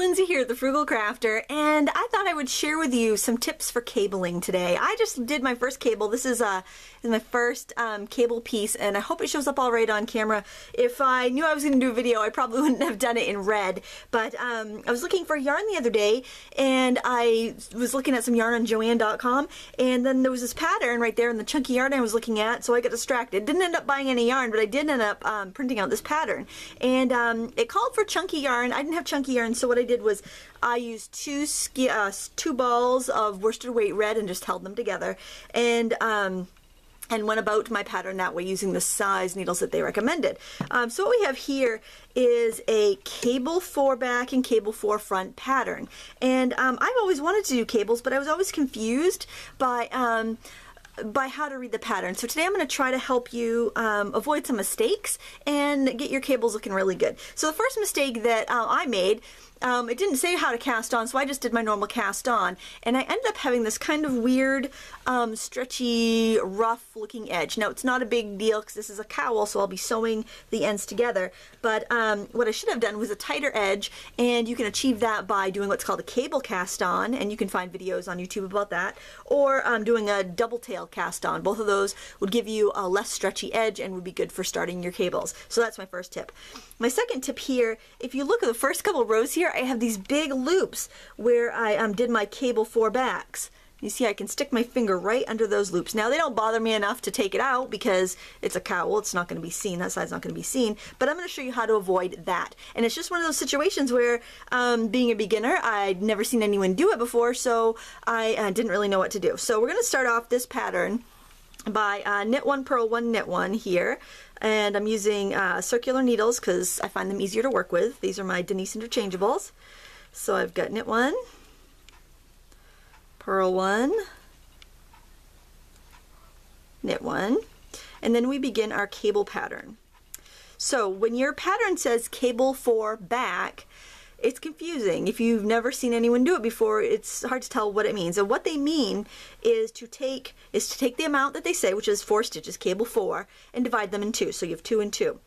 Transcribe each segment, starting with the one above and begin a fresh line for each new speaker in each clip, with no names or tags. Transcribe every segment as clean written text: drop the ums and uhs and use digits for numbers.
Lindsay here, the Frugal Crafter, and I thought I would share with you some tips for cabling today. I just did my first cable. This is my first cable piece, and I hope it shows up all right on camera. If I knew I was going to do a video, I probably wouldn't have done it in red, but I was looking for yarn the other day, and I was looking at some yarn on Joann.com, and then there was this pattern right there in the chunky yarn I was looking at, so I got distracted. Didn't end up buying any yarn, but I did end up printing out this pattern, and it called for chunky yarn. I didn't have chunky yarn, so what I did was I used two balls of worsted weight red and just held them together, and went about my pattern that way using the size needles that they recommended. So what we have here is a cable 4 back and cable 4 front pattern, and I've always wanted to do cables, but I was always confused by how to read the pattern. So today I'm going to try to help you avoid some mistakes and get your cables looking really good. So the first mistake that I made, it didn't say how to cast on, so I just did my normal cast on, and I ended up having this kind of weird, stretchy, rough looking edge. Now it's not a big deal because this is a cowl, so I'll be sewing the ends together, but what I should have done was a tighter edge, and you can achieve that by doing what's called a cable cast on, and you can find videos on YouTube about that, or doing a double tail cast on. Both of those would give you a less stretchy edge and would be good for starting your cables. So that's my first tip. My second tip here, if you look at the first couple rows here, I have these big loops where I did my cable 4 backs. You see I can stick my finger right under those loops. Now they don't bother me enough to take it out because it's a cowl, it's not going to be seen, that side's not going to be seen, but I'm going to show you how to avoid that. And it's just one of those situations where being a beginner, I'd never seen anyone do it before, so I didn't really know what to do. So we're going to start off this pattern by knit 1, purl 1, knit 1 here. And I'm using circular needles because I find them easier to work with. These are my Denise interchangeables. So I've got knit 1, purl 1, knit 1, and then we begin our cable pattern. So when your pattern says cable 4 back, it's confusing. If you've never seen anyone do it before, it's hard to tell what it means. And what they mean is to take the amount that they say, which is 4 stitches, cable 4, and divide them in 2. So you have 2 and 2.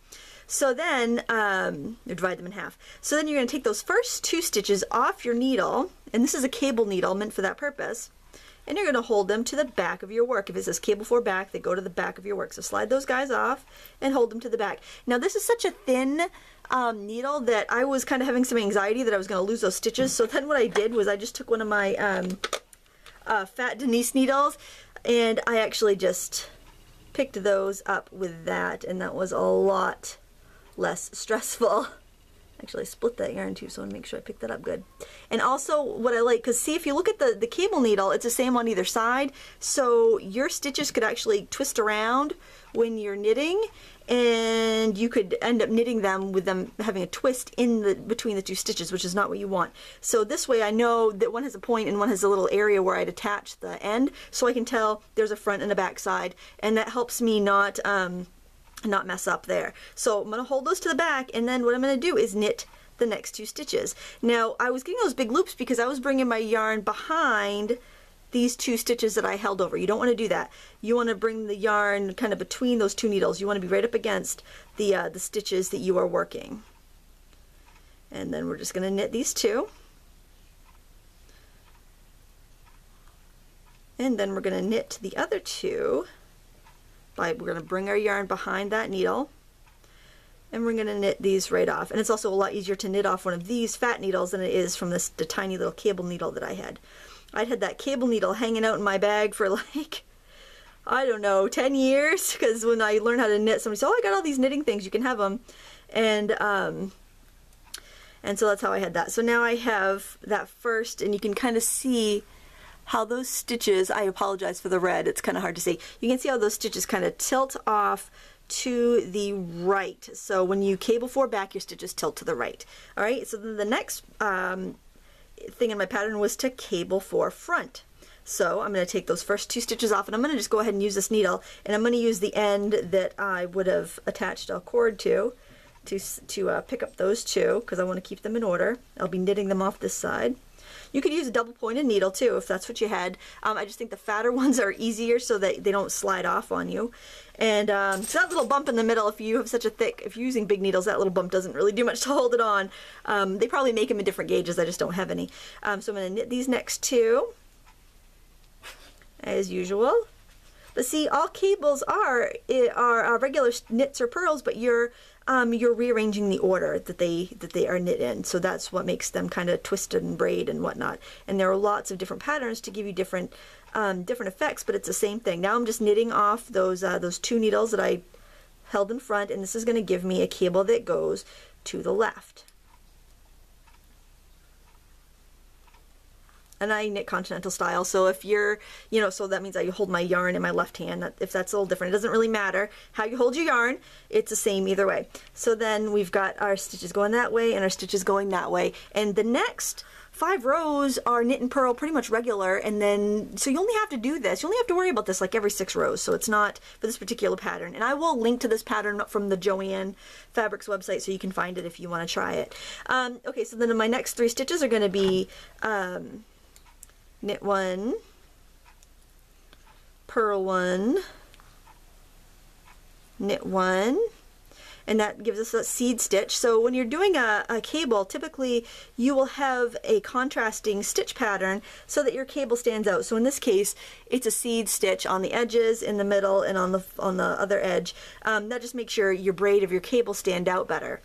So then, or divide them in half. So then you're going to take those first 2 stitches off your needle, and this is a cable needle meant for that purpose, and you're going to hold them to the back of your work. If it says cable 4 back, they go to the back of your work. So slide those guys off and hold them to the back. Now this is such a thin needle that I was kind of having some anxiety that I was going to lose those stitches. So then what I did was I just took one of my fat Denise needles, and I actually just picked those up with that, and that was a lot less stressful. Actually, I split that yarn too, so I want to make sure I pick that up good. And also what I like, because see, if you look at the cable needle, it's the same on either side, so your stitches could actually twist around when you're knitting, and you could end up knitting them with them having a twist in between the 2 stitches, which is not what you want. So this way I know that one has a point and one has a little area where I'd attach the end, so I can tell there's a front and a back side, and that helps me not mess up there. So I'm going to hold those to the back, and then what I'm going to do is knit the next 2 stitches. Now I was getting those big loops because I was bringing my yarn behind these 2 stitches that I held over. You don't want to do that. You want to bring the yarn kind of between those 2 needles. You want to be right up against the stitches that you are working. And then we're just going to knit these 2. And then we're going to knit the other 2. We're going to bring our yarn behind that needle, and we're going to knit these right off. And it's also a lot easier to knit off one of these fat needles than it is from the tiny little cable needle that I had. I'd had that cable needle hanging out in my bag for like, I don't know, 10 years, because when I learned how to knit, somebody said, oh, I got all these knitting things, you can have them. And so that's how I had that. So now I have that first, and you can kind of see how those stitches, I apologize for the red, it's kind of hard to see. You can see how those stitches kind of tilt off to the right. So when you cable 4 back, your stitches tilt to the right. All right, so then the next thing in my pattern was to cable 4 front. So I'm going to take those first 2 stitches off, and I'm going to just go ahead and use this needle, and I'm going to use the end that I would have attached a cord to pick up those 2, because I want to keep them in order. I'll be knitting them off this side. You could use a double pointed needle too if that's what you had. I just think the fatter ones are easier so that they don't slide off on you. And so that little bump in the middle, if you have such a thick, if you're using big needles, that little bump doesn't really do much to hold it on. They probably make them in different gauges, I just don't have any. So I'm going to knit these next two, as usual. But see, all cables are regular knits or purls, but you're rearranging the order that they are knit in. So that's what makes them kind of twisted and braid and whatnot. And there are lots of different patterns to give you different effects, but it's the same thing. Now I'm just knitting off those two needles that I held in front, and this is going to give me a cable that goes to the left. And I knit continental style, so if you're, so that means I hold my yarn in my left hand. If that's a little different, it doesn't really matter how you hold your yarn, it's the same either way. So then we've got our stitches going that way and our stitches going that way. And the next 5 rows are knit and purl pretty much regular, and then, so you only have to do this, you only have to worry about this like every 6 rows, so it's not for this particular pattern. And I will link to this pattern from the Joanne Fabrics website so you can find it if you want to try it. Okay, so then my next 3 stitches are going to be knit 1, purl 1, knit 1, and that gives us a seed stitch. So when you're doing a cable, typically you will have a contrasting stitch pattern so that your cable stands out. So in this case, it's a seed stitch on the edges, in the middle, and on the other edge. That just makes your braid of your cable stand out better.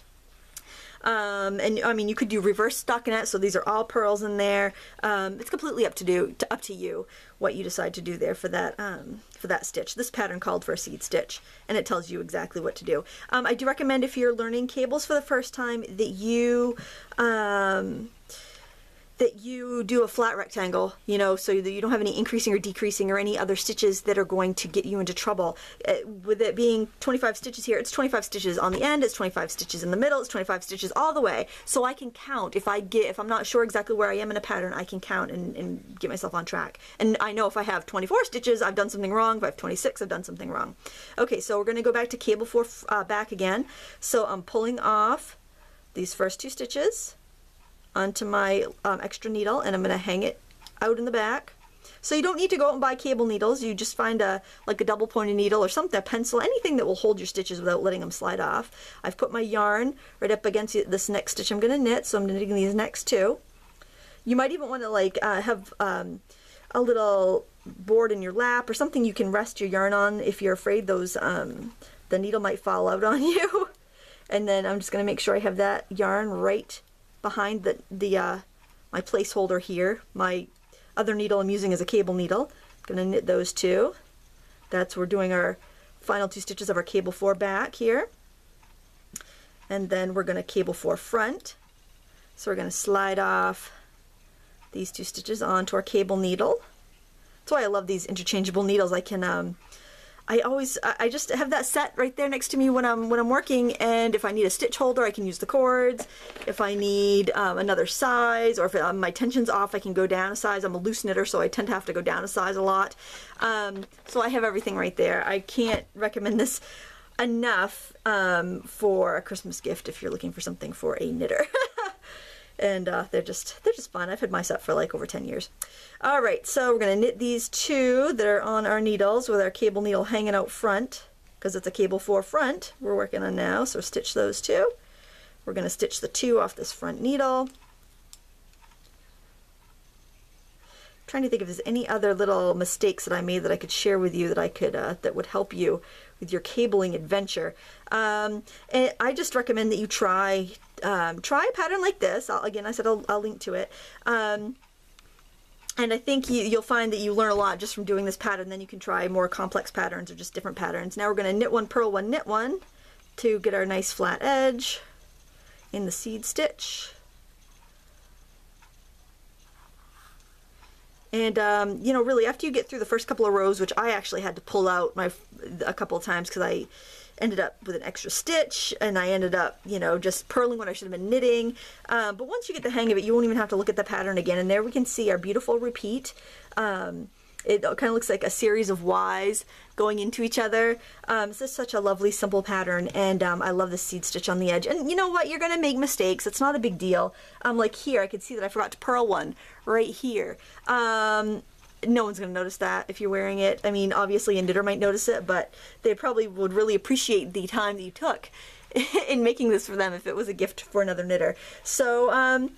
And I mean, you could do reverse stockinette, so these are all purls in there. It's completely up to you what you decide to do there for that stitch. This pattern called for a seed stitch, and it tells you exactly what to do. I do recommend, if you're learning cables for the first time, that you do a flat rectangle, so that you don't have any increasing or decreasing or any other stitches that are going to get you into trouble. With it being 25 stitches here, it's 25 stitches on the end, it's 25 stitches in the middle, it's 25 stitches all the way. So I can count. If I'm not sure exactly where I am in a pattern, I can count and get myself on track. And I know if I have 24 stitches, I've done something wrong. If I have 26, I've done something wrong. Okay, so we're going to go back to cable 4 back again. So I'm pulling off these first 2 stitches onto my extra needle, and I'm going to hang it out in the back. So you don't need to go out and buy cable needles. You just find like a double pointed needle or something, a pencil, anything that will hold your stitches without letting them slide off. I've put my yarn right up against this next stitch I'm going to knit, so I'm knitting these next 2. You might even want to like have a little board in your lap or something you can rest your yarn on if you're afraid the needle might fall out on you. And then I'm just going to make sure I have that yarn right behind my placeholder here. My other needle I'm using is a cable needle. I'm going to knit those 2. We're doing our final 2 stitches of our cable 4 back here. And then we're going to cable 4 front. So we're going to slide off these 2 stitches onto our cable needle. That's why I love these interchangeable needles. I just have that set right there next to me when I'm working, and if I need a stitch holder, I can use the cords. If I need another size, or if my tension's off, I can go down a size. I'm a loose knitter, so I tend to have to go down a size a lot. So I have everything right there. I can't recommend this enough for a Christmas gift if you're looking for something for a knitter. And they're just fun. I've had my set for like over 10 years. All right, so we're going to knit these 2 that are on our needles with our cable needle hanging out front, because it's a cable 4 front we're working on now. So stitch those 2. We're going to stitch the 2 off this front needle. I'm trying to think if there's any other little mistakes that I made that I could share with you that would help you with your cabling adventure. And I just recommend that you try a pattern like this. Again, I said I'll link to it. And I think you'll find that you learn a lot just from doing this pattern. Then you can try more complex patterns or just different patterns. Now we're going to knit 1, purl 1, knit 1 to get our nice flat edge in the seed stitch. And, really after you get through the first couple of rows, which I actually had to pull out a couple of times because I ended up with an extra stitch, and I ended up, just purling when I should have been knitting. But once you get the hang of it, you won't even have to look at the pattern again. And there we can see our beautiful repeat. It kind of looks like a series of Ys going into each other. This is such a lovely, simple pattern, and I love the seed stitch on the edge. And you know what? You're gonna make mistakes. It's not a big deal. Like here, I can see that I forgot to purl one right here. No one's going to notice that if you're wearing it. I mean, obviously a knitter might notice it, but they probably would really appreciate the time that you took in making this for them if it was a gift for another knitter. So,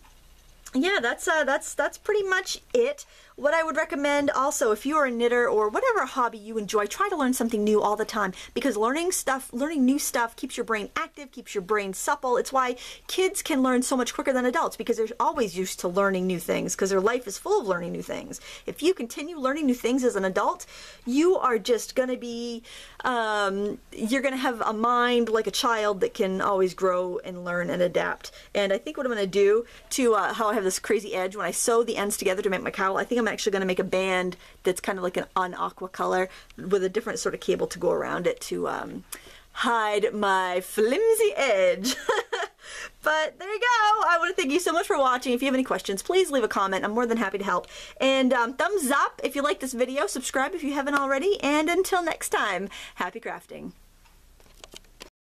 yeah, that's pretty much it. What I would recommend also, if you are a knitter or whatever hobby you enjoy, try to learn something new all the time, because learning new stuff keeps your brain active, keeps your brain supple. It's why kids can learn so much quicker than adults, because they're always used to learning new things, because their life is full of learning new things. If you continue learning new things as an adult, you are just going to be, you're going to have a mind like a child that can always grow and learn and adapt. And I think what I'm going to do to how I have this crazy edge, when I sew the ends together to make my cowl, I think I'm actually going to make a band that's kind of like an aqua color with a different sort of cable to go around it to hide my flimsy edge. But there you go. I want to thank you so much for watching. If you have any questions, please leave a comment. I'm more than happy to help. And thumbs up if you like this video. Subscribe if you haven't already. And until next time, happy crafting.